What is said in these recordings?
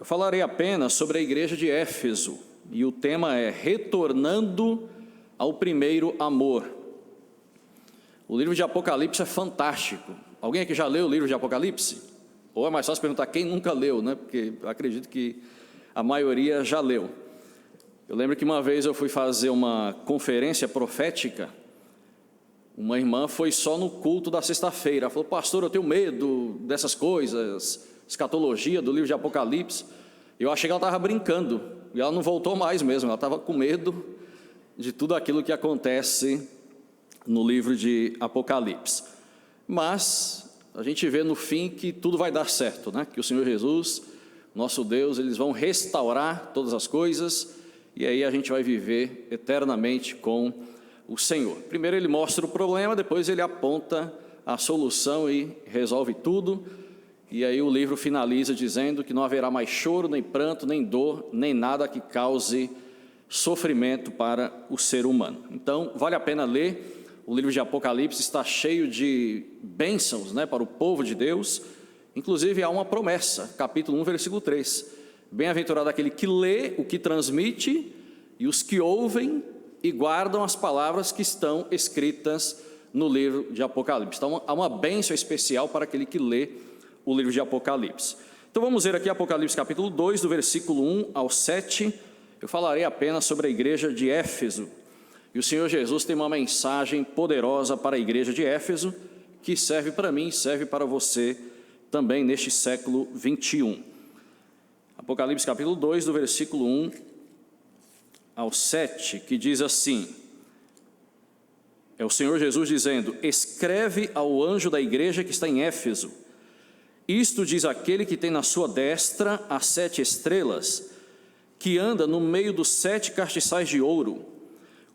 Eu falarei apenas sobre a igreja de Éfeso, e o tema é Retornando ao Primeiro Amor. O livro de Apocalipse é fantástico. Alguém aqui já leu o livro de Apocalipse? Ou é mais fácil perguntar quem nunca leu, né? Porque eu acredito que a maioria já leu. Eu lembro que uma vez eu fui fazer uma conferência profética. Uma irmã foi só no culto da sexta-feira. Ela falou: pastor, eu tenho medo dessas coisas, escatologia do livro de Apocalipse. Eu achei que ela estava brincando, e ela não voltou mais mesmo. Ela estava com medo de tudo aquilo que acontece no livro de Apocalipse. Mas a gente vê no fim que tudo vai dar certo, né? Que o Senhor Jesus, nosso Deus, eles vão restaurar todas as coisas, e aí a gente vai viver eternamente com o Senhor. Primeiro ele mostra o problema, depois ele aponta a solução e resolve tudo. E aí o livro finaliza dizendo que não haverá mais choro, nem pranto, nem dor, nem nada que cause sofrimento para o ser humano. Então vale a pena ler. O livro de Apocalipse está cheio de bênçãos, né, para o povo de Deus. Inclusive há uma promessa, capítulo 1, versículo 3. Bem-aventurado aquele que lê o que transmite e os que ouvem e guardam as palavras que estão escritas no livro de Apocalipse. Então há uma bênção especial para aquele que lê o livro de Apocalipse. Então vamos ver aqui Apocalipse capítulo 2, do versículo 1 ao 7. Eu falarei apenas sobre a igreja de Éfeso. E o Senhor Jesus tem uma mensagem poderosa para a igreja de Éfeso, que serve para mim, serve para você também neste século 21. Apocalipse capítulo 2, do versículo 1 ao 7, que diz assim: é o Senhor Jesus dizendo: escreve ao anjo da igreja que está em Éfeso, isto diz aquele que tem na sua destra as 7 estrelas, que anda no meio dos 7 castiçais de ouro.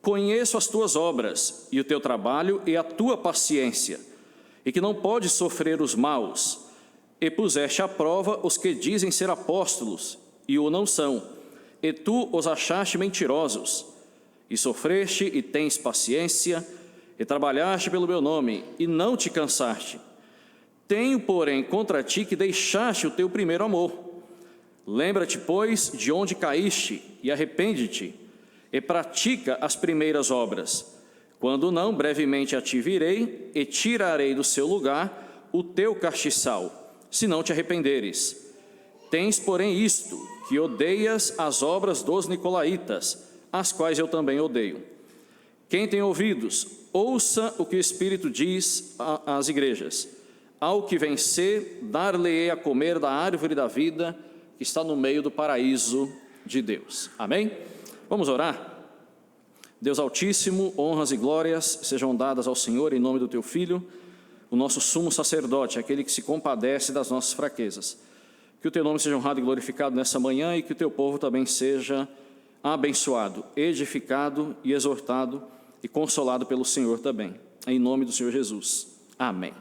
Conheço as tuas obras, e o teu trabalho e a tua paciência, e que não podes sofrer os maus, e puseste à prova os que dizem ser apóstolos, e o não são, e tu os achaste mentirosos, e sofreste e tens paciência, e trabalhaste pelo meu nome, e não te cansaste. Tenho, porém, contra ti que deixaste o teu primeiro amor. Lembra-te, pois, de onde caíste, e arrepende-te, e pratica as primeiras obras. Quando não, brevemente a ti virei, e tirarei do seu lugar o teu castiçal, se não te arrependeres. Tens, porém, isto, que odeias as obras dos nicolaítas, as quais eu também odeio. Quem tem ouvidos, ouça o que o Espírito diz às igrejas. Ao que vencer, dar-lhe-ei a comer da árvore da vida, que está no meio do paraíso de Deus. Amém? Vamos orar? Deus Altíssimo, honras e glórias sejam dadas ao Senhor em nome do teu Filho, o nosso sumo sacerdote, aquele que se compadece das nossas fraquezas. Que o teu nome seja honrado e glorificado nessa manhã, e que o teu povo também seja abençoado, edificado e exortado e consolado pelo Senhor também, em nome do Senhor Jesus. Amém.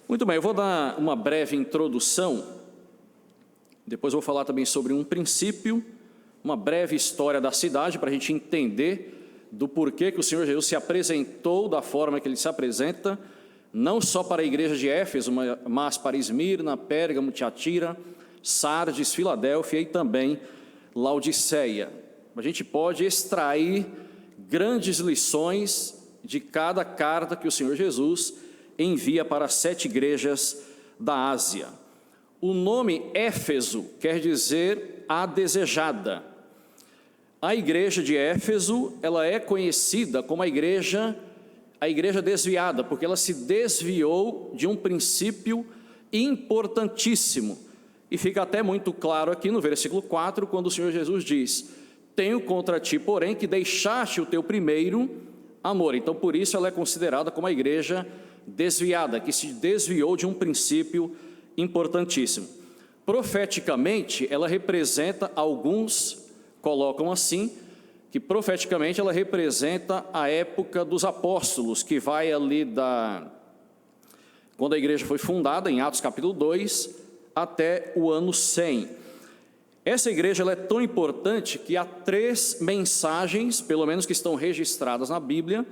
Muito bem, eu vou dar uma breve introdução, depois vou falar também sobre um princípio, uma breve história da cidade, para a gente entender do porquê que o Senhor Jesus se apresentou da forma que Ele se apresenta, não só para a igreja de Éfeso, mas para Esmirna, Pérgamo, Tiatira, Sardes, Filadélfia e também Laodiceia. A gente pode extrair grandes lições de cada carta que o Senhor Jesus envia para as 7 igrejas da Ásia. O nome Éfeso quer dizer a desejada. A igreja de Éfeso, ela é conhecida como a igreja desviada, porque ela se desviou de um princípio importantíssimo. E fica até muito claro aqui no versículo 4, quando o Senhor Jesus diz: tenho contra ti, porém, que deixaste o teu primeiro amor. Então, por isso ela é considerada como a igreja desviada, que se desviou de um princípio importantíssimo. Profeticamente, ela representa, alguns colocam assim, que profeticamente ela representa a época dos apóstolos, que vai ali quando a igreja foi fundada, em Atos capítulo 2, até o ano 100. Essa igreja ela é tão importante que há 3 mensagens, pelo menos que estão registradas na Bíblia,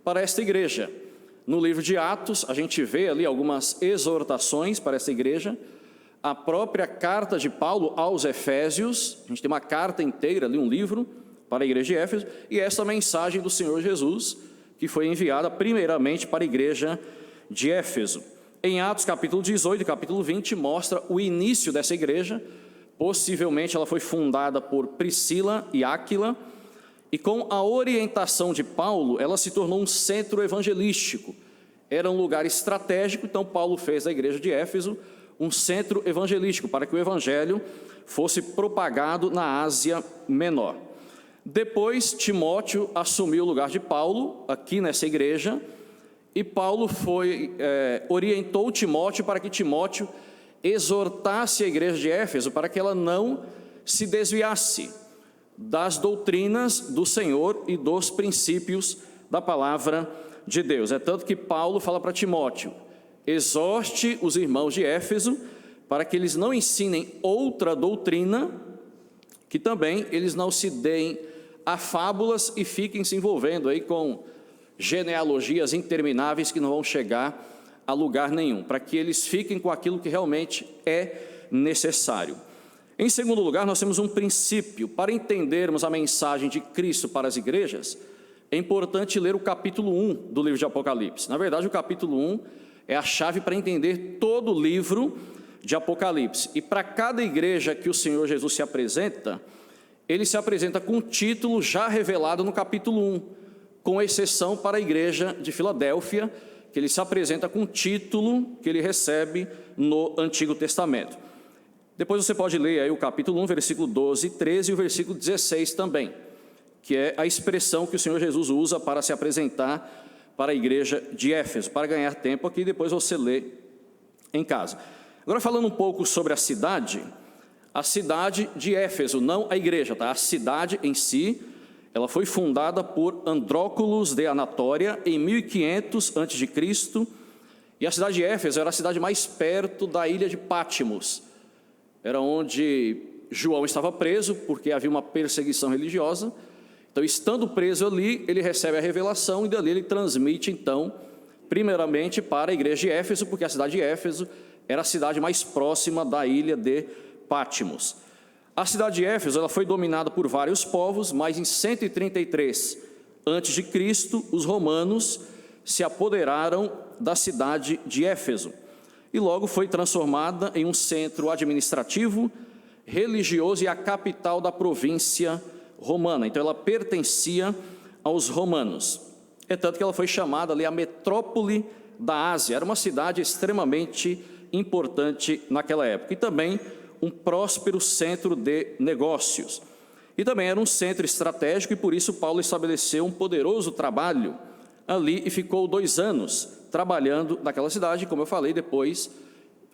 para esta igreja. No livro de Atos, a gente vê ali algumas exortações para essa igreja. a própria carta de Paulo aos Efésios. A gente tem uma carta inteira ali, um livro para a igreja de Éfeso, e essa mensagem do Senhor Jesus, que foi enviada primeiramente para a igreja de Éfeso. Em Atos capítulo 18 e capítulo 20 mostra o início dessa igreja. Possivelmente ela foi fundada por Priscila e Áquila, e com a orientação de Paulo, ela se tornou um centro evangelístico. Era um lugar estratégico, então Paulo fez da igreja de Éfeso um centro evangelístico, para que o evangelho fosse propagado na Ásia Menor. Depois, Timóteo assumiu o lugar de Paulo, aqui nessa igreja, e Paulo orientou Timóteo para que Timóteo exortasse a igreja de Éfeso para que ela não se desviasse das doutrinas do Senhor e dos princípios da palavra de Deus. É tanto que Paulo fala para Timóteo: exorte os irmãos de Éfeso para que eles não ensinem outra doutrina, que também eles não se deem a fábulas e fiquem se envolvendo aí com genealogias intermináveis que não vão chegar a lugar nenhum, para que eles fiquem com aquilo que realmente é necessário. Em segundo lugar, nós temos um princípio. Para entendermos a mensagem de Cristo para as igrejas, é importante ler o capítulo 1 do livro de Apocalipse. Na verdade, o capítulo 1 é a chave para entender todo o livro de Apocalipse. E para cada igreja que o Senhor Jesus se apresenta, ele se apresenta com um título já revelado no capítulo 1, com exceção para a igreja de Filadélfia, que ele se apresenta com um título que ele recebe no Antigo Testamento. Depois você pode ler aí o capítulo 1, versículo 12 e 13 e o versículo 16 também, que é a expressão que o Senhor Jesus usa para se apresentar para a igreja de Éfeso. Para ganhar tempo aqui, depois você lê em casa. Agora, falando um pouco sobre a cidade de Éfeso, não a igreja, tá? A cidade em si, ela foi fundada por Andróculos de Anatória em 1500 a.C., e a cidade de Éfeso era a cidade mais perto da ilha de Patmos. Era onde João estava preso, porque havia uma perseguição religiosa. Então, estando preso ali, ele recebe a revelação e dali ele transmite, então, primeiramente para a igreja de Éfeso, porque a cidade de Éfeso era a cidade mais próxima da ilha de Patmos. A cidade de Éfeso ela foi dominada por vários povos, mas em 133 a.C., os romanos se apoderaram da cidade de Éfeso e logo foi transformada em um centro administrativo, religioso e a capital da província romana. Então ela pertencia aos romanos. É tanto que ela foi chamada ali a metrópole da Ásia. Era uma cidade extremamente importante naquela época e também um próspero centro de negócios. E também era um centro estratégico e por isso Paulo estabeleceu um poderoso trabalho ali e ficou 2 anos trabalhando naquela cidade. Como eu falei, depois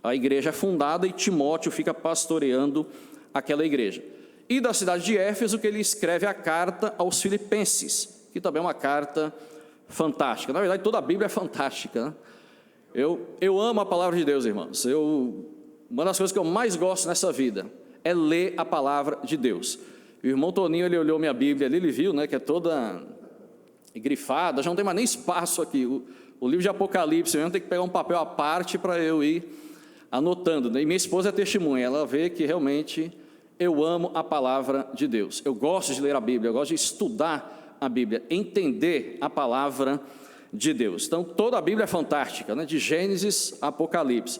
a igreja é fundada e Timóteo fica pastoreando aquela igreja. E da cidade de Éfeso que ele escreve a carta aos Filipenses, que também é uma carta fantástica. Na verdade, toda a Bíblia é fantástica, né? Eu amo a palavra de Deus, irmãos. Uma das coisas que eu mais gosto nessa vida é ler a palavra de Deus. O irmão Toninho, ele olhou minha Bíblia ali, ele viu, né, que é toda grifada, já não tem mais nem espaço aqui. O livro de Apocalipse, eu tenho que pegar um papel à parte para eu ir anotando, né? E minha esposa é testemunha, ela vê que realmente eu amo a palavra de Deus. Eu gosto de ler a Bíblia, eu gosto de estudar a Bíblia, entender a palavra de Deus. Então, toda a Bíblia é fantástica, né? De Gênesis a Apocalipse.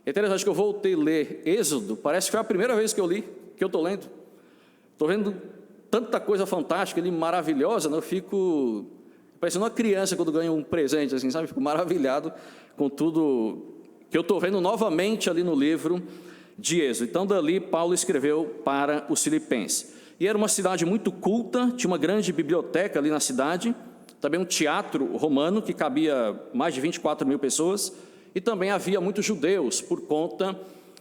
É interessante que eu voltei a ler Êxodo, parece que foi a primeira vez que eu li, que eu estou lendo. Estou vendo tanta coisa fantástica ali, maravilhosa, né? Eu fico parecendo uma criança quando ganha um presente, assim, sabe? Fico maravilhado com tudo que eu estou vendo novamente ali no livro de Êxodo. Então, dali, Paulo escreveu para os Filipenses. E era uma cidade muito culta, tinha uma grande biblioteca ali na cidade, também um teatro romano que cabia mais de 24 mil pessoas, e também havia muitos judeus por conta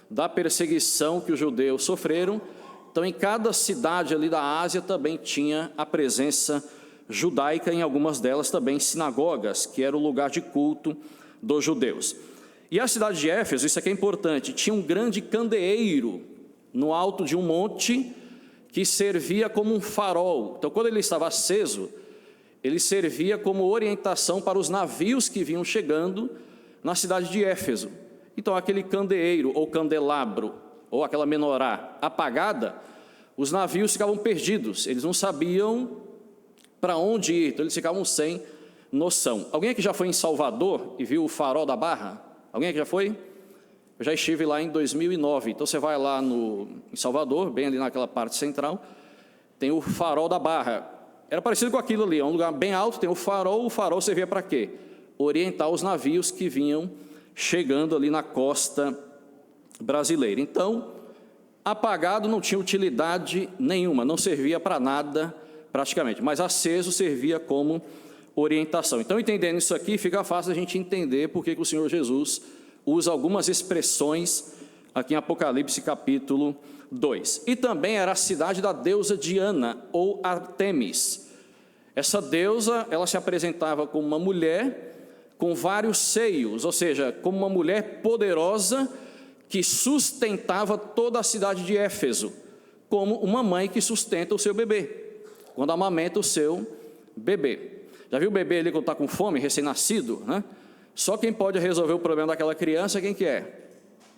da perseguição que os judeus sofreram. Então, em cada cidade ali da Ásia também tinha a presença judaica, em algumas delas também sinagogas, que era o lugar de culto dos judeus. E a cidade de Éfeso, isso aqui é importante, tinha um grande candeeiro no alto de um monte que servia como um farol. Então, quando ele estava aceso, ele servia como orientação para os navios que vinham chegando na cidade de Éfeso. Então, aquele candeeiro ou candelabro, ou aquela menorá apagada, os navios ficavam perdidos, eles não sabiam para onde ir, então eles ficavam sem noção. Alguém aqui já foi em Salvador e viu o Farol da Barra? Alguém aqui já foi? Eu já estive lá em 2009, então você vai lá em Salvador, bem ali naquela parte central, tem o Farol da Barra. Era parecido com aquilo ali, é um lugar bem alto, tem o farol servia para quê? Orientar os navios que vinham chegando ali na costa brasileira. Então, apagado não tinha utilidade nenhuma, não servia para nada praticamente, mas aceso servia como orientação. Então, entendendo isso aqui, fica fácil a gente entender por que o Senhor Jesus usa algumas expressões aqui em Apocalipse capítulo 2. E também era a cidade da deusa Diana, ou Artemis. Essa deusa, ela se apresentava como uma mulher com vários seios, ou seja, como uma mulher poderosa que sustentava toda a cidade de Éfeso, como uma mãe que sustenta o seu bebê, quando amamenta o seu bebê. Já viu o bebê ali quando está com fome, recém-nascido, né? Só quem pode resolver o problema daquela criança, quem que é?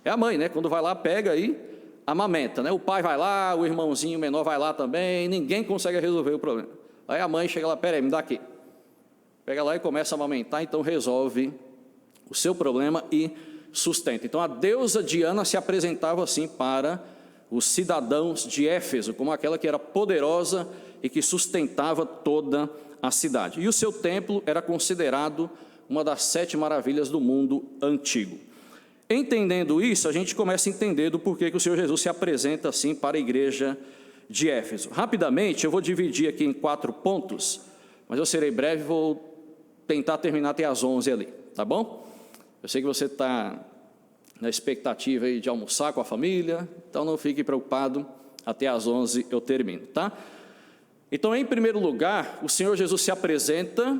É a mãe, né? Quando vai lá, pega e amamenta, né? O pai vai lá, o irmãozinho menor vai lá também, ninguém consegue resolver o problema. Aí a mãe chega lá, peraí, me dá aqui. Pega lá e começa a amamentar, então resolve o seu problema e sustenta. Então a deusa Diana se apresentava assim para os cidadãos de Éfeso, como aquela que era poderosa e que sustentava toda a cidade. E o seu templo era considerado uma das 7 maravilhas do mundo antigo. Entendendo isso, a gente começa a entender do porquê que o Senhor Jesus se apresenta assim para a igreja de Éfeso. Rapidamente, eu vou dividir aqui em 4 pontos, mas eu serei breve, vou tentar terminar até às 11 ali, tá bom? Eu sei que você está na expectativa aí de almoçar com a família, então não fique preocupado, até às 11 eu termino, tá? Então, em primeiro lugar, o Senhor Jesus se apresenta,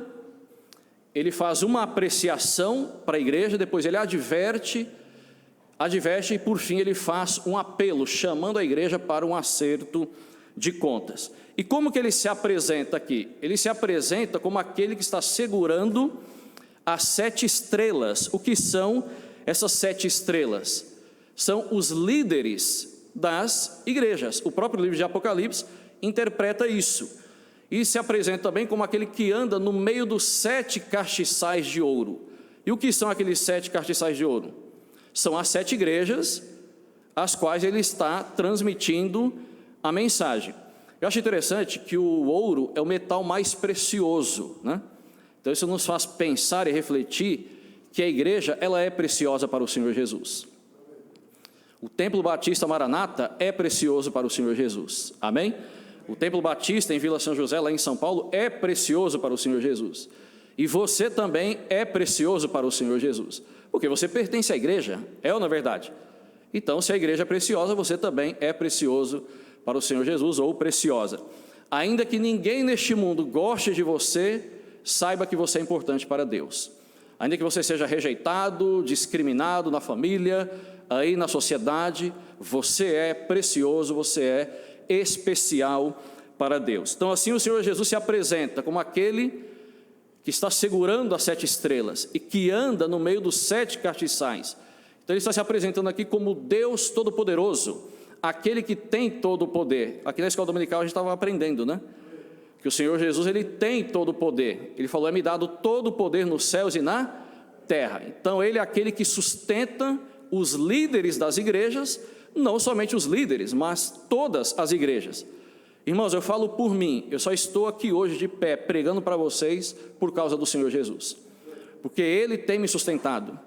ele faz uma apreciação para a igreja, depois ele adverte e por fim ele faz um apelo, chamando a igreja para um acerto de contas. E como que ele se apresenta aqui? Ele se apresenta como aquele que está segurando as 7 estrelas. O que são essas 7 estrelas? São os líderes das igrejas. O próprio livro de Apocalipse interpreta isso. E se apresenta também como aquele que anda no meio dos 7 castiçais de ouro. E o que são aqueles 7 castiçais de ouro? São as 7 igrejas às quais ele está transmitindo a mensagem. Eu acho interessante que o ouro é o metal mais precioso, né? Então isso nos faz pensar e refletir que a igreja, ela é preciosa para o Senhor Jesus. O Templo Batista Maranata é precioso para o Senhor Jesus, amém? O Templo Batista em Vila São José, lá em São Paulo, é precioso para o Senhor Jesus. E você também é precioso para o Senhor Jesus, porque você pertence à igreja, é ou não é verdade? Então, se a igreja é preciosa, você também é precioso para o Senhor Jesus, ou preciosa. Ainda que ninguém neste mundo goste de você, saiba que você é importante para Deus. Ainda que você seja rejeitado, discriminado na família, aí na sociedade, você é precioso, você é especial para Deus. Então assim o Senhor Jesus se apresenta como aquele que está segurando as 7 estrelas e que anda no meio dos 7 castiçais. Então ele está se apresentando aqui como Deus Todo-Poderoso, aquele que tem todo o poder. Aqui na escola dominical a gente estava aprendendo, né? Que o Senhor Jesus, ele tem todo o poder. Ele falou, é-me dado todo o poder nos céus e na terra. Então ele é aquele que sustenta os líderes das igrejas, não somente os líderes, mas todas as igrejas. Irmãos, eu falo por mim, eu só estou aqui hoje de pé, pregando para vocês, por causa do Senhor Jesus. Porque Ele tem me sustentado,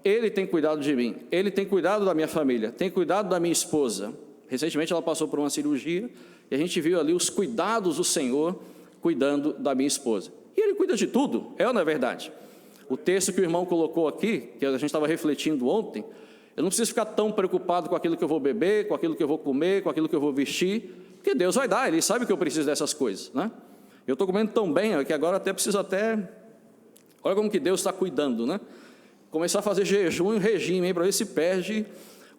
Ele tem cuidado de mim, Ele tem cuidado da minha família, tem cuidado da minha esposa. Recentemente ela passou por uma cirurgia, e a gente viu ali os cuidados do Senhor, cuidando da minha esposa. E Ele cuida de tudo, é ou não é verdade? O texto que o irmão colocou aqui, que a gente estava refletindo ontem, eu não preciso ficar tão preocupado com aquilo que eu vou beber, com aquilo que eu vou comer, com aquilo que eu vou vestir, porque Deus vai dar, Ele sabe que eu preciso dessas coisas, né? Eu estou comendo tão bem, que agora até preciso olha como que Deus está cuidando, né? Começar a fazer jejum e regime, para ver se perde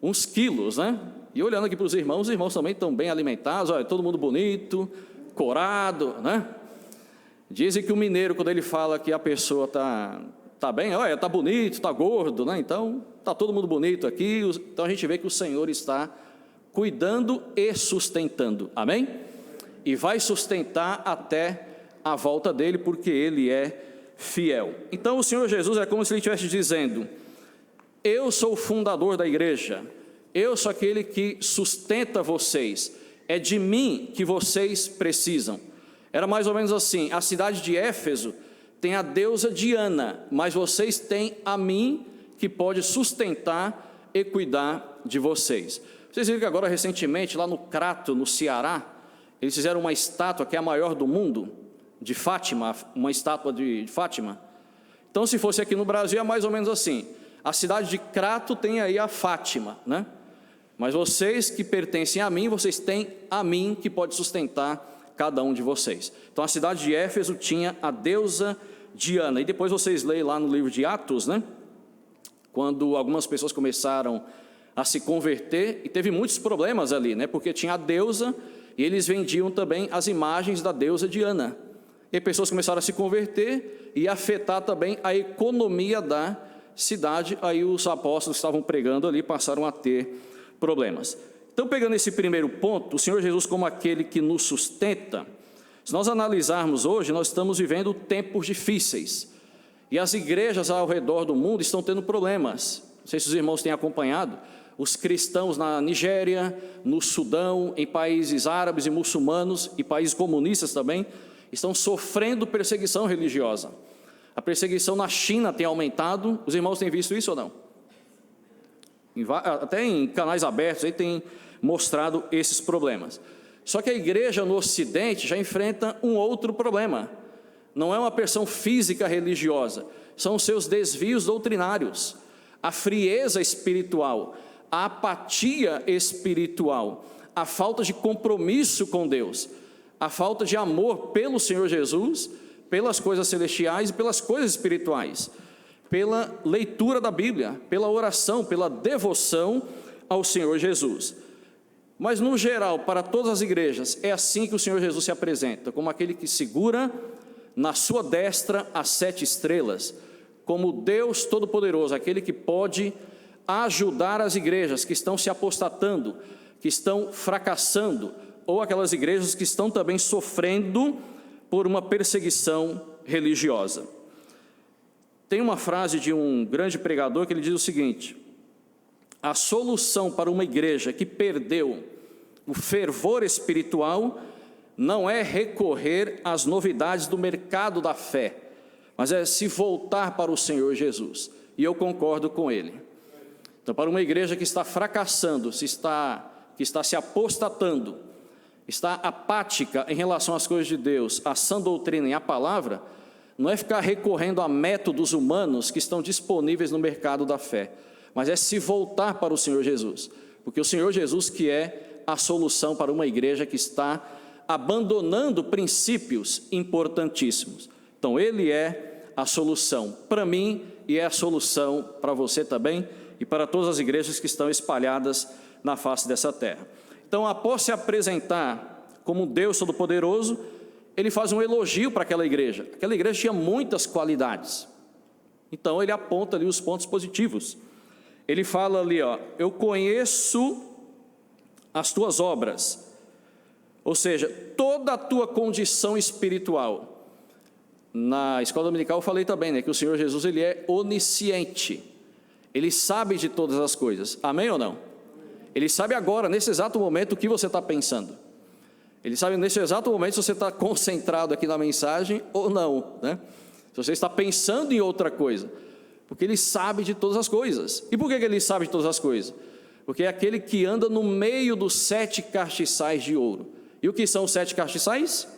uns quilos, né? E olhando aqui para os irmãos também estão bem alimentados, olha, todo mundo bonito, corado, né? Dizem que o mineiro, quando ele fala que a pessoa está Está bem? Olha, está bonito, está gordo, né? Então, está todo mundo bonito aqui. Então, a gente vê que o Senhor está cuidando e sustentando. Amém? E vai sustentar até a volta dele, porque ele é fiel. Então, o Senhor Jesus é como se ele estivesse dizendo: eu sou o fundador da igreja, eu sou aquele que sustenta vocês, é de mim que vocês precisam. Era mais ou menos assim: a cidade de Éfeso tem a deusa Diana, mas vocês têm a mim que pode sustentar e cuidar de vocês. Vocês viram que agora recentemente lá no Crato, no Ceará, eles fizeram uma estátua que é a maior do mundo, de Fátima, uma estátua de Fátima. Então, se fosse aqui no Brasil, é mais ou menos assim: a cidade de Crato tem aí a Fátima, né? Mas vocês que pertencem a mim, vocês têm a mim que pode sustentar cada um de vocês. Então, a cidade de Éfeso tinha a deusa Diana. E depois vocês leem lá no livro de Atos, né? Quando algumas pessoas começaram a se converter, e teve muitos problemas ali, né? Porque tinha a deusa e eles vendiam também as imagens da deusa Diana. E pessoas começaram a se converter e afetar também a economia da cidade. Aí os apóstolos que estavam pregando ali passaram a ter problemas. Então, pegando esse primeiro ponto, o Senhor Jesus como aquele que nos sustenta, se nós analisarmos hoje, nós estamos vivendo tempos difíceis. E as igrejas ao redor do mundo estão tendo problemas. Não sei se os irmãos têm acompanhado. Os cristãos na Nigéria, no Sudão, em países árabes e muçulmanos, e países comunistas também, estão sofrendo perseguição religiosa. A perseguição na China tem aumentado. Os irmãos têm visto isso ou não? Até em canais abertos aí tem mostrado esses problemas. Só que a igreja no Ocidente já enfrenta um outro problema. Não é uma pressão física religiosa, são os seus desvios doutrinários, a frieza espiritual, a apatia espiritual, a falta de compromisso com Deus, a falta de amor pelo Senhor Jesus, pelas coisas celestiais e pelas coisas espirituais, pela leitura da Bíblia, pela oração, pela devoção ao Senhor Jesus. Mas no geral, para todas as igrejas, é assim que o Senhor Jesus se apresenta, como aquele que segura na sua destra as 7 estrelas, como Deus Todo-Poderoso, aquele que pode ajudar as igrejas que estão se apostatando, que estão fracassando, ou aquelas igrejas que estão também sofrendo por uma perseguição religiosa. Tem uma frase de um grande pregador que ele diz o seguinte: a solução para uma igreja que perdeu o fervor espiritual não é recorrer às novidades do mercado da fé, mas é se voltar para o Senhor Jesus. E eu concordo com ele. Então, para uma igreja que está fracassando, que está se apostatando, está apática em relação às coisas de Deus, à sã doutrina e à palavra, não é ficar recorrendo a métodos humanos que estão disponíveis no mercado da fé, mas é se voltar para o Senhor Jesus, porque o Senhor Jesus que é a solução para uma igreja que está abandonando princípios importantíssimos. Então, Ele é a solução para mim e é a solução para você também e para todas as igrejas que estão espalhadas na face dessa terra. Então, após se apresentar como Deus Todo-Poderoso, Ele faz um elogio para aquela igreja. Aquela igreja tinha muitas qualidades. Então, Ele aponta ali os pontos positivos. Ele fala ali, eu conheço as tuas obras, ou seja, toda a tua condição espiritual. Na escola dominical eu falei também, né, que o Senhor Jesus ele é onisciente, Ele sabe de todas as coisas, amém ou não? Ele sabe agora, nesse exato momento, o que você está pensando. Ele sabe nesse exato momento se você está concentrado aqui na mensagem ou não, né? Se você está pensando em outra coisa, porque Ele sabe de todas as coisas. E por que Ele sabe de todas as coisas? Porque é aquele que anda no meio dos 7 castiçais de ouro. E o que são os 7 castiçais?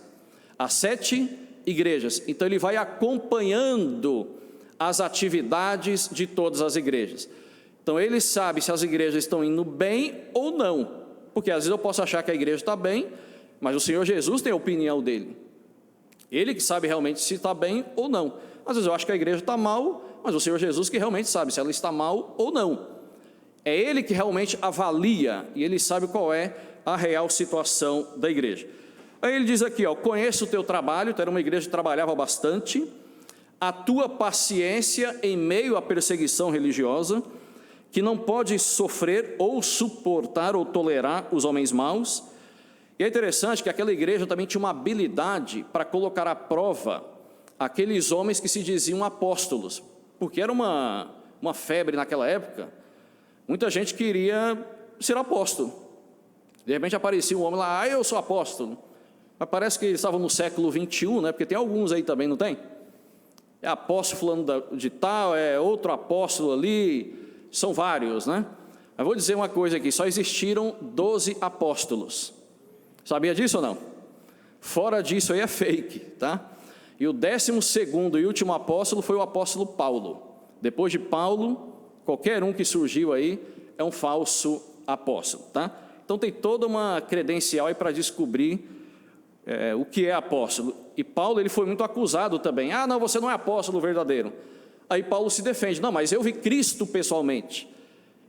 As 7 igrejas. Então Ele vai acompanhando as atividades de todas as igrejas. Então Ele sabe se as igrejas estão indo bem ou não, porque às vezes eu posso achar que a igreja está bem, mas o Senhor Jesus tem a opinião dele, Ele que sabe realmente se está bem ou não. Às vezes eu acho que a igreja está mal, mas o Senhor Jesus que realmente sabe se ela está mal ou não. É Ele que realmente avalia, e Ele sabe qual é a real situação da igreja. Aí Ele diz aqui, conheço o teu trabalho, tu era uma igreja que trabalhava bastante, a tua paciência em meio à perseguição religiosa, que não pode sofrer ou suportar ou tolerar os homens maus. E é interessante que aquela igreja também tinha uma habilidade para colocar à prova aqueles homens que se diziam apóstolos, porque era uma febre naquela época. Muita gente queria ser apóstolo. De repente aparecia um homem lá, eu sou apóstolo. Mas parece que eles estavam no século 21, né? Porque tem alguns aí também, não tem? É apóstolo fulano de tal, é outro apóstolo ali, são vários, né? Mas vou dizer uma coisa aqui, só existiram 12 apóstolos. Sabia disso ou não? Fora disso aí é fake, tá? E o 12º e último apóstolo foi o apóstolo Paulo. Depois de Paulo, qualquer um que surgiu aí é um falso apóstolo, tá? Então tem toda uma credencial aí para descobrir o que é apóstolo. E Paulo, ele foi muito acusado também. Ah, não, você não é apóstolo verdadeiro. Aí Paulo se defende. Não, mas eu vi Cristo pessoalmente.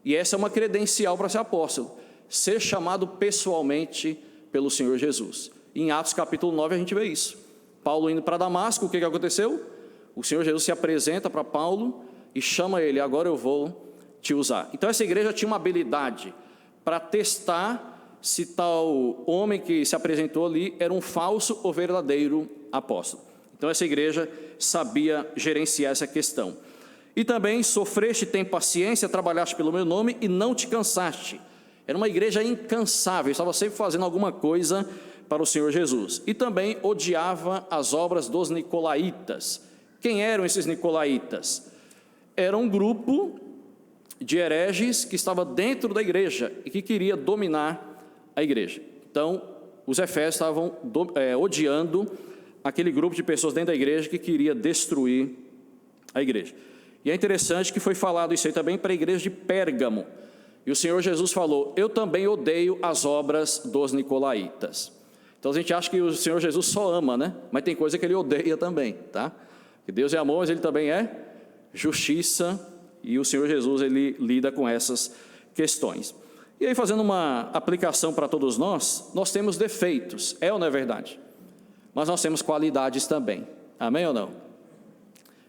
E essa é uma credencial para ser apóstolo. Ser chamado pessoalmente pelo Senhor Jesus. Em Atos capítulo 9 a gente vê isso. Paulo indo para Damasco, o que aconteceu? O Senhor Jesus se apresenta para Paulo e chama ele, agora eu vou te usar. Então essa igreja tinha uma habilidade para testar se tal homem que se apresentou ali era um falso ou verdadeiro apóstolo. Então essa igreja sabia gerenciar essa questão. E também sofreste, tem paciência, trabalhaste pelo meu nome e não te cansaste. Era uma igreja incansável, estava sempre fazendo alguma coisa para o Senhor Jesus. E também odiava as obras dos nicolaítas. Quem eram esses nicolaítas? Era um grupo de hereges que estava dentro da igreja e que queria dominar a igreja. Então, os efésios estavam odiando aquele grupo de pessoas dentro da igreja que queria destruir a igreja. E é interessante que foi falado isso aí também para a igreja de Pérgamo. E o Senhor Jesus falou, eu também odeio as obras dos nicolaítas. Então a gente acha que o Senhor Jesus só ama, né? Mas tem coisa que ele odeia também, tá? Que Deus é amor, mas ele também é justiça, e o Senhor Jesus, ele lida com essas questões. E aí, fazendo uma aplicação para todos nós temos defeitos, é ou não é verdade? Mas nós temos qualidades também, amém ou não?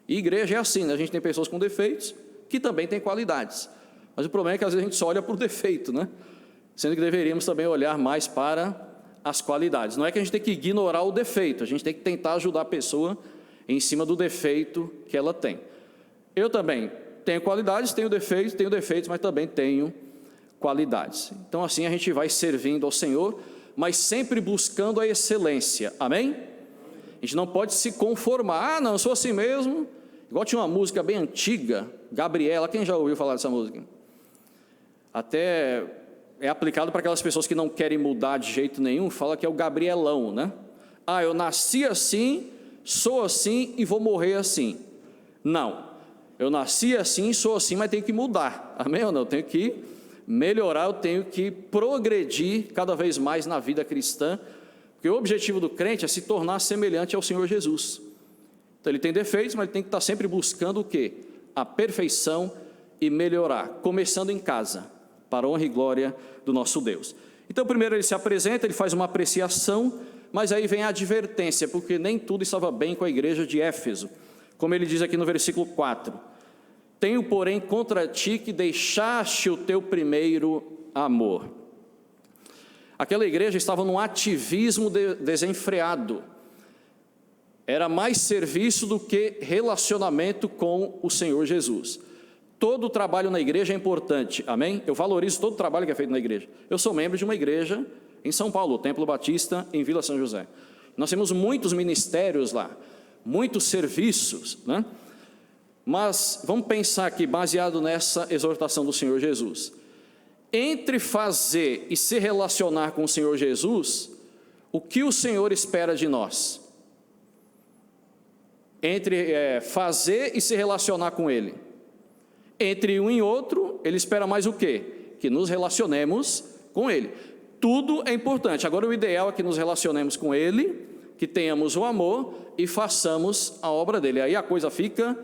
E igreja é assim, né? A gente tem pessoas com defeitos que também têm qualidades. Mas o problema é que às vezes a gente só olha por defeito, né? Sendo que deveríamos também olhar mais para as qualidades. Não é que a gente tem que ignorar o defeito, a gente tem que tentar ajudar a pessoa em cima do defeito que ela tem. Eu também tenho qualidades, tenho defeitos, mas também tenho qualidades. Então assim a gente vai servindo ao Senhor, mas sempre buscando a excelência, amém? A gente não pode se conformar, ah não, eu sou assim mesmo. Igual tinha uma música bem antiga, Gabriela, quem já ouviu falar dessa música? Até é aplicado para aquelas pessoas que não querem mudar de jeito nenhum, fala que é o Gabrielão, né? Ah, eu nasci assim, sou assim e vou morrer assim. Não, eu nasci assim, sou assim, mas tenho que mudar, amém ou não? Eu tenho que melhorar, eu tenho que progredir cada vez mais na vida cristã, porque o objetivo do crente é se tornar semelhante ao Senhor Jesus. Então ele tem defeitos, mas ele tem que estar sempre buscando o quê? A perfeição e melhorar, começando em casa, para a honra e glória do nosso Deus. Então primeiro ele se apresenta, ele faz uma apreciação, mas aí vem a advertência, porque nem tudo estava bem com a igreja de Éfeso, como ele diz aqui no versículo 4, tenho porém contra ti que deixaste o teu primeiro amor. Aquela igreja estava num ativismo desenfreado, era mais serviço do que relacionamento com o Senhor Jesus. Todo o trabalho na igreja é importante, amém? Eu valorizo todo o trabalho que é feito na igreja. Eu sou membro de uma igreja em São Paulo, o Templo Batista, em Vila São José. Nós temos muitos ministérios lá, muitos serviços, né? Mas vamos pensar aqui, baseado nessa exortação do Senhor Jesus. Entre fazer e se relacionar com o Senhor Jesus, o que o Senhor espera de nós? Entre fazer e se relacionar com Ele. Entre um e outro, Ele espera mais o quê? Que nos relacionemos com Ele. Tudo é importante. Agora o ideal é que nos relacionemos com Ele, que tenhamos o amor e façamos a obra dEle. Aí a coisa fica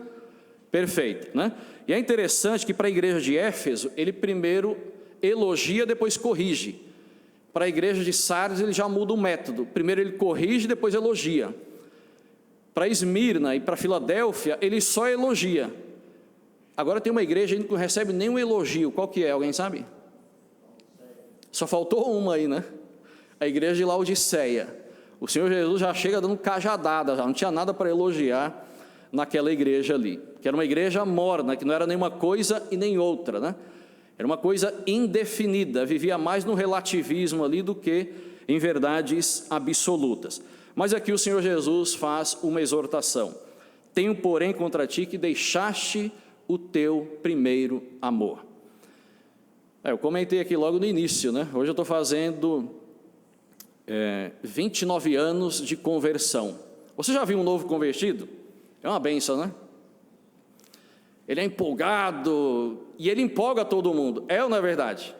perfeita, né? E é interessante que para a igreja de Éfeso, ele primeiro elogia, depois corrige. Para a igreja de Sardes, ele já muda o método. Primeiro ele corrige, depois elogia. Para Esmirna e para Filadélfia, ele só elogia. Agora tem uma igreja que não recebe nenhum elogio. Qual que é? Alguém sabe? Só faltou uma aí, né? A igreja de Laodiceia. O Senhor Jesus já chega dando cajadada, já não tinha nada para elogiar naquela igreja ali, que era uma igreja morna, que não era nenhuma coisa e nem outra, né? Era uma coisa indefinida, vivia mais no relativismo ali do que em verdades absolutas. Mas aqui o Senhor Jesus faz uma exortação: tenho, porém, contra ti que deixaste o teu primeiro amor. Eu comentei aqui logo no início, né? Hoje eu estou fazendo 29 anos de conversão. Você já viu um novo convertido? É uma bênção, né? Ele é empolgado, e ele empolga todo mundo, é ou não é verdade?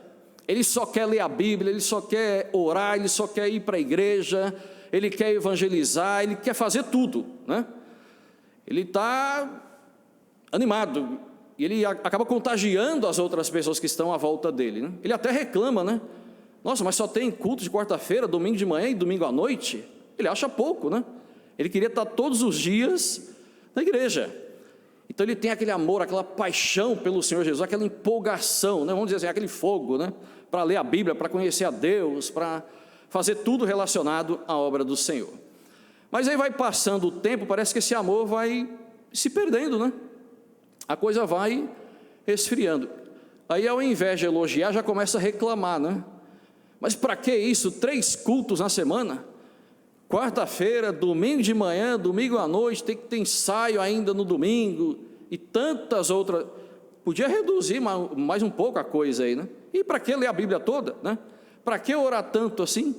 Ele só quer ler a Bíblia, ele só quer orar, ele só quer ir para a igreja, ele quer evangelizar, ele quer fazer tudo, né? Ele está animado, e ele acaba contagiando as outras pessoas que estão à volta dele, né? Ele até reclama, né? Nossa, mas só tem culto de quarta-feira, domingo de manhã e domingo à noite? Ele acha pouco, né? Ele queria estar todos os dias na igreja. Então ele tem aquele amor, aquela paixão pelo Senhor Jesus, aquela empolgação, né? Vamos dizer assim, aquele fogo, né? Para ler a Bíblia, para conhecer a Deus, para fazer tudo relacionado à obra do Senhor. Mas aí vai passando o tempo, parece que esse amor vai se perdendo, né? A coisa vai esfriando. Aí, ao invés de elogiar, já começa a reclamar, né? Mas para que isso? 3 cultos na semana? Quarta-feira, domingo de manhã, domingo à noite, tem que ter ensaio ainda no domingo, e tantas outras. Podia reduzir mais um pouco a coisa aí, né? E para que ler a Bíblia toda, né? Para que orar tanto assim?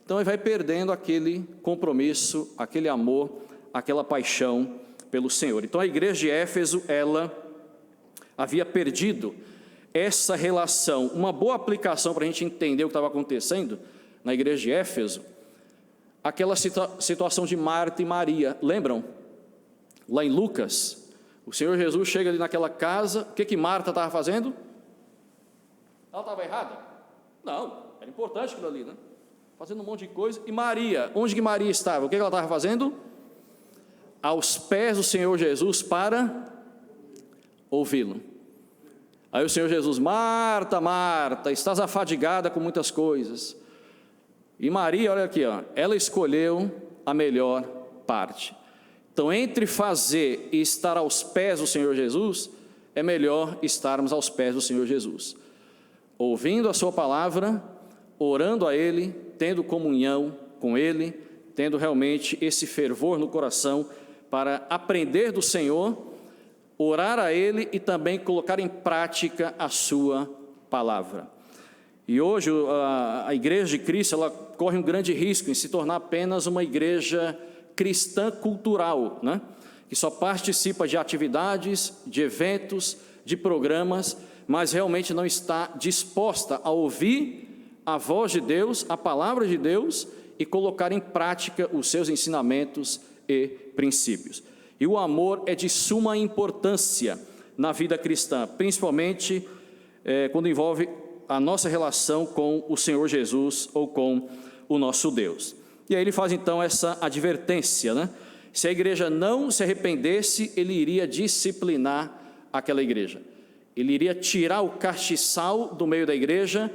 Então ele vai perdendo aquele compromisso, aquele amor, aquela paixão pelo Senhor. Então a igreja de Éfeso, ela havia perdido essa relação. Uma boa aplicação para a gente entender o que estava acontecendo na igreja de Éfeso, aquela situação de Marta e Maria, lembram? Lá em Lucas, o Senhor Jesus chega ali naquela casa, o que Marta estava fazendo? Ela estava errada? Não, era importante aquilo ali, né? Fazendo um monte de coisa. E Maria, onde que Maria estava? O que ela estava fazendo? Aos pés do Senhor Jesus para ouvi-lo. Aí o Senhor Jesus: Marta, Marta, estás afadigada com muitas coisas. E Maria, olha aqui, ó, ela escolheu a melhor parte. Então, entre fazer e estar aos pés do Senhor Jesus, é melhor estarmos aos pés do Senhor Jesus, ouvindo a sua palavra, orando a Ele, tendo comunhão com Ele, tendo realmente esse fervor no coração para aprender do Senhor, orar a Ele e também colocar em prática a sua palavra. E hoje a igreja de Cristo, ela corre um grande risco em se tornar apenas uma igreja cristã cultural, né? Que só participa de atividades, de eventos, de programas, mas realmente não está disposta a ouvir a voz de Deus, a palavra de Deus, e colocar em prática os seus ensinamentos e princípios. E o amor é de suma importância na vida cristã, principalmente quando envolve a nossa relação com o Senhor Jesus ou com o nosso Deus. E aí ele faz então essa advertência, né? Se a igreja não se arrependesse, ele iria disciplinar aquela igreja. Ele iria tirar o castiçal do meio da igreja,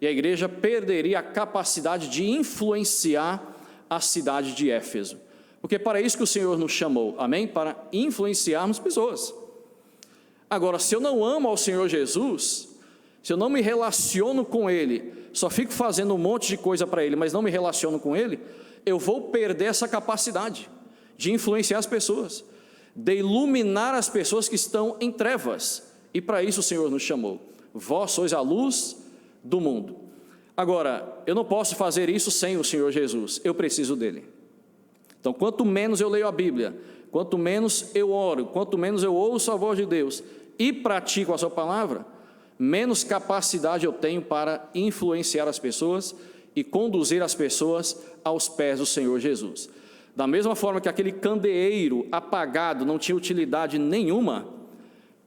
e a igreja perderia a capacidade de influenciar a cidade de Éfeso. Porque para isso que o Senhor nos chamou, amém? Para influenciarmos pessoas. Agora, se eu não amo ao Senhor Jesus, se eu não me relaciono com Ele, só fico fazendo um monte de coisa para Ele, mas não me relaciono com Ele, eu vou perder essa capacidade de influenciar as pessoas, de iluminar as pessoas que estão em trevas. E para isso o Senhor nos chamou. Vós sois a luz do mundo. Agora, eu não posso fazer isso sem o Senhor Jesus, eu preciso dEle. Então, quanto menos eu leio a Bíblia, quanto menos eu oro, quanto menos eu ouço a voz de Deus e pratico a sua palavra, menos capacidade eu tenho para influenciar as pessoas e conduzir as pessoas aos pés do Senhor Jesus. Da mesma forma que aquele candeeiro apagado não tinha utilidade nenhuma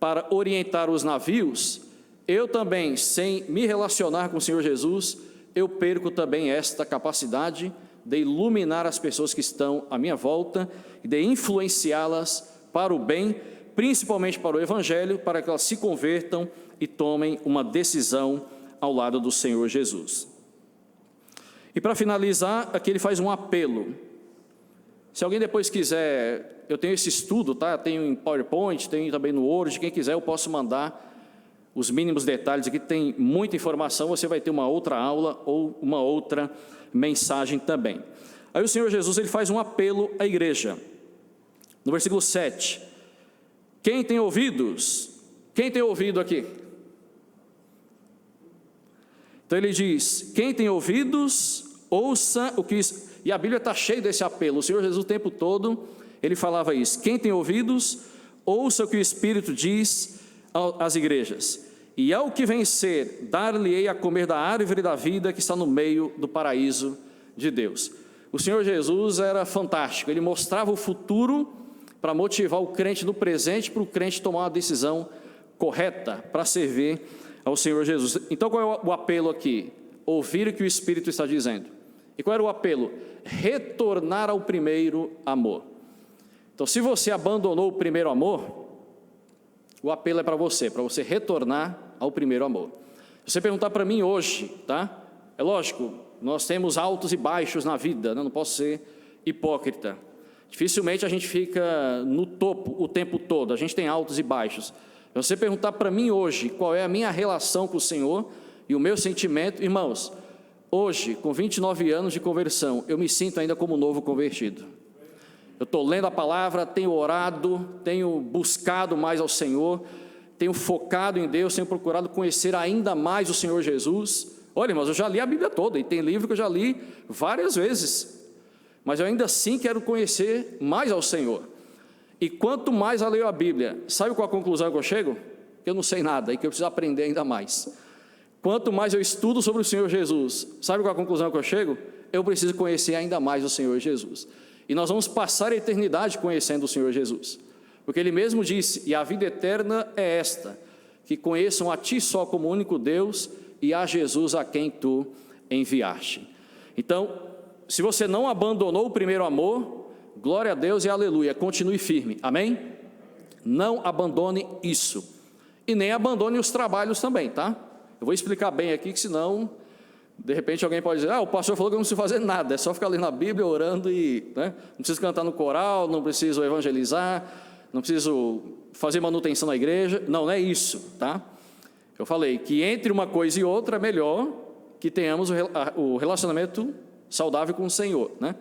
para orientar os navios, eu também, sem me relacionar com o Senhor Jesus, eu perco também esta capacidade de iluminar as pessoas que estão à minha volta e de influenciá-las para o bem, principalmente para o Evangelho, para que elas se convertam e tomem uma decisão ao lado do Senhor Jesus. E para finalizar, aqui ele faz um apelo. Se alguém depois quiser, eu tenho esse estudo, tá? Tenho em PowerPoint, tenho também no Word, quem quiser eu posso mandar os mínimos detalhes. Aqui tem muita informação, você vai ter uma outra aula ou uma outra mensagem também. Aí o Senhor Jesus ele faz um apelo à igreja. No versículo 7, quem tem ouvidos? Quem tem ouvido aqui? Então ele diz, quem tem ouvidos, ouça o que... E a Bíblia está cheia desse apelo. O Senhor Jesus o tempo todo, ele falava isso. Quem tem ouvidos, ouça o que o Espírito diz às igrejas. E ao que vencer, dar-lhe-ei a comer da árvore da vida que está no meio do paraíso de Deus. O Senhor Jesus era fantástico. Ele mostrava o futuro para motivar o crente no presente, para o crente tomar uma decisão correta para servir ao Senhor Jesus. Então qual é o apelo aqui? Ouvir o que o Espírito está dizendo. E qual era o apelo? Retornar ao primeiro amor. Então se você abandonou o primeiro amor, o apelo é para você retornar ao primeiro amor. Se você perguntar para mim hoje, tá? É lógico, nós temos altos e baixos na vida, né? Não posso ser hipócrita. Dificilmente a gente fica no topo o tempo todo, a gente tem altos e baixos. Se você perguntar para mim hoje qual é a minha relação com o Senhor e o meu sentimento, irmãos, hoje, com 29 anos de conversão, eu me sinto ainda como novo convertido. Eu estou lendo a palavra, tenho orado, tenho buscado mais ao Senhor, tenho focado em Deus, tenho procurado conhecer ainda mais o Senhor Jesus. Olha, irmãos, eu já li a Bíblia toda, e tem livro que eu já li várias vezes, mas eu ainda assim quero conhecer mais ao Senhor. E quanto mais eu leio a Bíblia, sabe qual a conclusão que eu chego? Que eu não sei nada e que eu preciso aprender ainda mais. Quanto mais eu estudo sobre o Senhor Jesus, sabe qual a conclusão que eu chego? Eu preciso conhecer ainda mais o Senhor Jesus. E nós vamos passar a eternidade conhecendo o Senhor Jesus. Porque Ele mesmo disse, e a vida eterna é esta, que conheçam a Ti só como único Deus e a Jesus a quem Tu enviaste. Então, se você não abandonou o primeiro amor, glória a Deus e aleluia, continue firme, amém? Não abandone isso. E nem abandone os trabalhos também, tá? Eu vou explicar bem aqui, que senão, de repente alguém pode dizer, o pastor falou que eu não preciso fazer nada, é só ficar lendo a Bíblia, orando e, né? Não preciso cantar no coral, não preciso evangelizar, não preciso fazer manutenção na igreja. Não, não é isso, tá? Eu falei que entre uma coisa e outra é melhor que tenhamos o relacionamento saudável com o Senhor, né?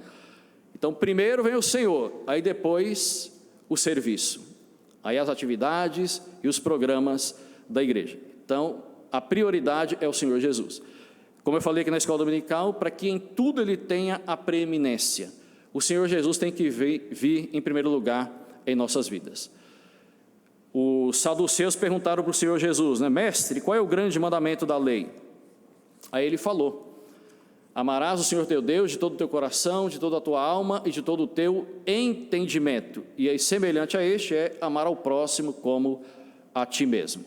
Então, primeiro vem o Senhor, aí depois o serviço, aí as atividades e os programas da igreja. Então, a prioridade é o Senhor Jesus. Como eu falei aqui na escola dominical, para que em tudo Ele tenha a preeminência. O Senhor Jesus tem que vir em primeiro lugar em nossas vidas. Os saduceus perguntaram para o Senhor Jesus, né? Mestre, qual é o grande mandamento da lei? Aí Ele falou, amarás o Senhor teu Deus de todo o teu coração, de toda a tua alma e de todo o teu entendimento. E aí, semelhante a este é amar ao próximo como a ti mesmo.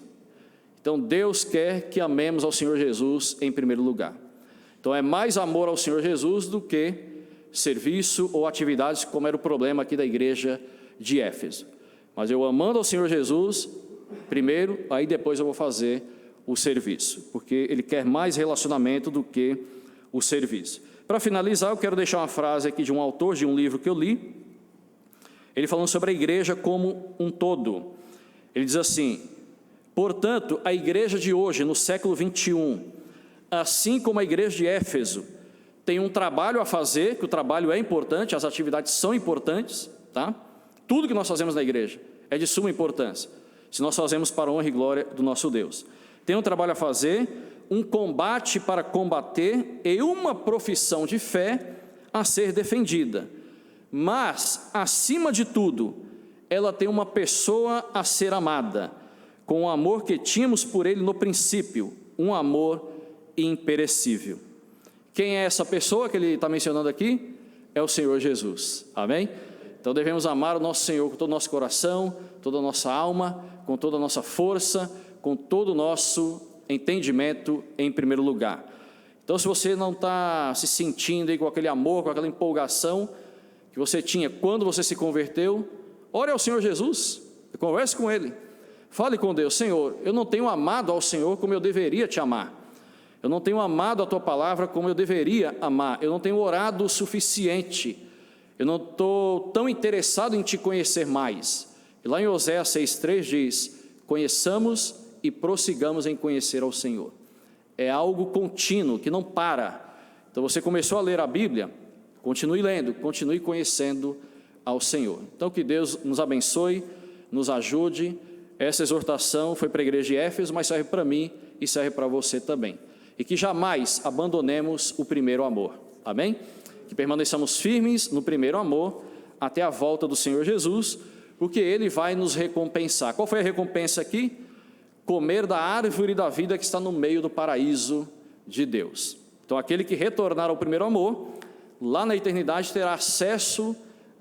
Então, Deus quer que amemos ao Senhor Jesus em primeiro lugar. Então, é mais amor ao Senhor Jesus do que serviço ou atividades, como era o problema aqui da igreja de Éfeso. Mas eu amando ao Senhor Jesus, primeiro, aí depois eu vou fazer o serviço, porque Ele quer mais relacionamento do que o serviço. Para finalizar, eu quero deixar uma frase aqui de um autor de um livro que eu li, ele falando sobre a igreja como um todo. Ele diz assim, portanto, a igreja de hoje, no século 21, assim como a igreja de Éfeso, tem um trabalho a fazer, que o trabalho é importante, as atividades são importantes, tá? Tudo que nós fazemos na igreja é de suma importância, se nós fazemos para a honra e glória do nosso Deus. Tem um trabalho a fazer, um combate para combater e uma profissão de fé a ser defendida. Mas, acima de tudo, ela tem uma pessoa a ser amada, com o amor que tínhamos por Ele no princípio, um amor imperecível. Quem é essa pessoa que ele está mencionando aqui? É o Senhor Jesus, amém? Então devemos amar o nosso Senhor com todo o nosso coração, toda a nossa alma, com toda a nossa força, com todo o nosso entendimento em primeiro lugar. Então Então, se você não está se sentindo aí com aquele amor, com aquela empolgação que você tinha quando você se converteu, ore ao Senhor Jesus, converse com Ele, fale com Deus: Senhor, eu não tenho amado ao Senhor como eu deveria te amar, eu não tenho amado a Tua palavra como eu deveria amar, eu não tenho orado o suficiente, eu não estou tão interessado em Te conhecer mais. E lá em Oséias 6,3 diz: conheçamos e prossigamos em conhecer ao Senhor. É algo contínuo, que não para. Então você começou a ler a Bíblia, continue lendo, continue conhecendo ao Senhor. Então que Deus nos abençoe, nos ajude. Essa exortação foi para a igreja de Éfeso, mas serve para mim e serve para você também. E que jamais abandonemos o primeiro amor. Amém? Que permaneçamos firmes no primeiro amor até a volta do Senhor Jesus, porque Ele vai nos recompensar. Qual foi a recompensa aqui? Comer da árvore da vida que está no meio do paraíso de Deus. Então aquele que retornar ao primeiro amor, lá na eternidade terá acesso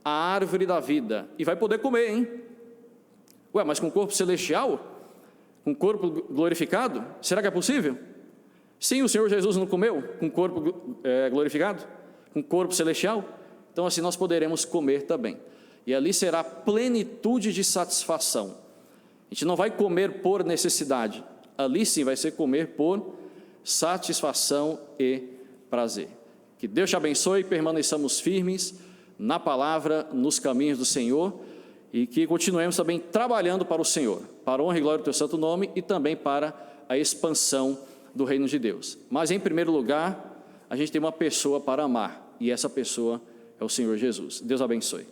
à árvore da vida, e vai poder comer, hein? Ué, mas com corpo celestial? Com corpo glorificado? Será que é possível? Sim, o Senhor Jesus não comeu com corpo glorificado? Com corpo celestial? Então assim nós poderemos comer também, e ali será plenitude de satisfação. A gente não vai comer por necessidade, ali sim vai ser comer por satisfação e prazer. Que Deus te abençoe, permaneçamos firmes na palavra, nos caminhos do Senhor, e que continuemos também trabalhando para o Senhor, para a honra e glória do Teu santo nome, e também para a expansão do reino de Deus. Mas em primeiro lugar, a gente tem uma pessoa para amar, e essa pessoa é o Senhor Jesus. Deus abençoe.